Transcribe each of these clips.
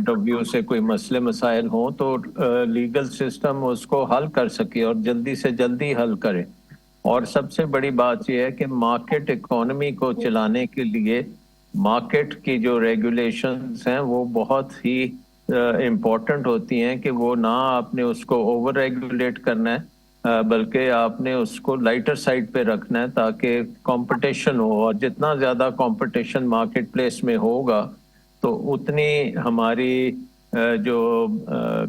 Point of view से कोई मसले मसाइल हों तो लीगल सिस्टम उसको हल कर सके और जल्दी से जल्दी हल करे। और सबसे बड़ी बात यह है कि मार्केट इकोनॉमी को चलाने के लिए मार्केट की जो रेगुलेशंस हैं वो बहुत ही इम्पोर्टेंट होती हैं कि वो ना आपने उसको ओवर रेगुलेट करना है, बल्कि आपने उसको लाइटर साइड पे रखना है ताकि कंपटीशन हो। और जितना ज़्यादा कंपटीशन मार्केट प्लेस में होगा तो उतनी हमारी जो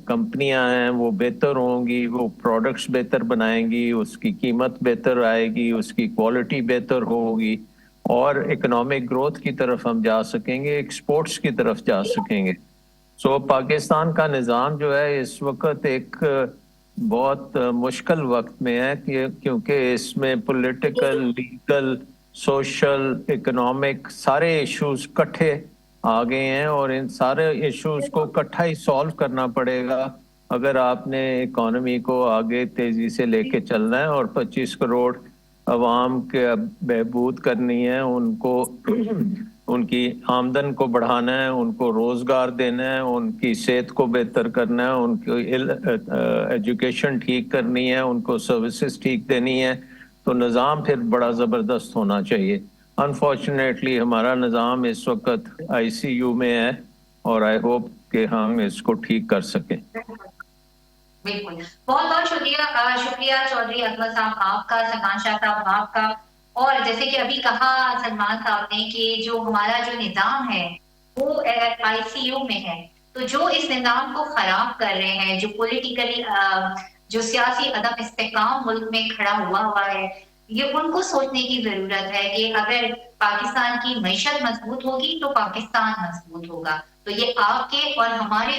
कंपनियां हैं वो बेहतर होंगी, वो प्रोडक्ट्स बेहतर बनाएंगी, उसकी कीमत बेहतर आएगी, उसकी क्वालिटी बेहतर होगी और इकोनॉमिक ग्रोथ की तरफ हम जा सकेंगे, एक्सपोर्ट्स की तरफ जा सकेंगे। सो पाकिस्तान का निज़ाम जो है इस वक्त एक बहुत मुश्किल वक्त में है क्योंकि इसमें पॉलिटिकल, लीगल, सोशल, इकोनॉमिक सारे इश्यूज इकट्ठे आ गए हैं और इन सारे इश्यूज को इकट्ठा ही सॉल्व करना पड़ेगा अगर आपने इकोनॉमी को आगे तेजी से लेके चलना है और 25 करोड़ अवाम के बहबूद करनी है, उनको उनकी आमदन को बढ़ाना है, उनको रोजगार देना है, उनकी सेहत को बेहतर करना है, उनकी एजुकेशन ठीक करनी है, उनको सर्विसेज ठीक देनी है, तो निज़ाम फिर बड़ा ज़बरदस्त होना चाहिए। अनफॉर्चुनेटली हमारा निज़ाम इस वक्त आईसीयू में है और आई होप कि हम इसको ठीक कर सकें। बिल्कुल, बहुत बहुत शुक्रिया चौधरी अकमल साहब आपका, सलमान शाह साहब आपका। और जैसे कि अभी कहा सलमान साहब ने कि जो हमारा जो निज़ाम है वो आईसीयू में है, तो जो इस निज़ाम को खराब कर रहे हैं, जो पॉलिटिकली जो सियासी अदम इस्तेकाम मुल्क में खड़ा हुआ है, ये उनको सोचने की जरूरत है कि अगर पाकिस्तान की मईशत मजबूत होगी तो पाकिस्तान मजबूत होगा। तो ये आपके और हमारे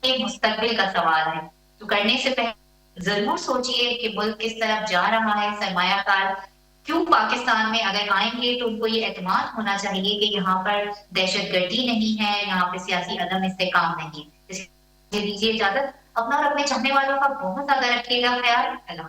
मुस्तकबिल का सवाल है। तो करने से पहले जरूर सोचिए कि मुल्क किस तरफ जा रहा है, सरमायाकार क्यों पाकिस्तान में अगर आएंगे तो उनको ये एतमाद होना चाहिए कि यहाँ पर दहशतगर्दी नहीं है, यहाँ पे सियासी अदम इस्तेकाम नहीं। दीजिए इजाजत, अपना और अपने चाहने वालों का बहुत ज्यादा रखिएगा ख्याल।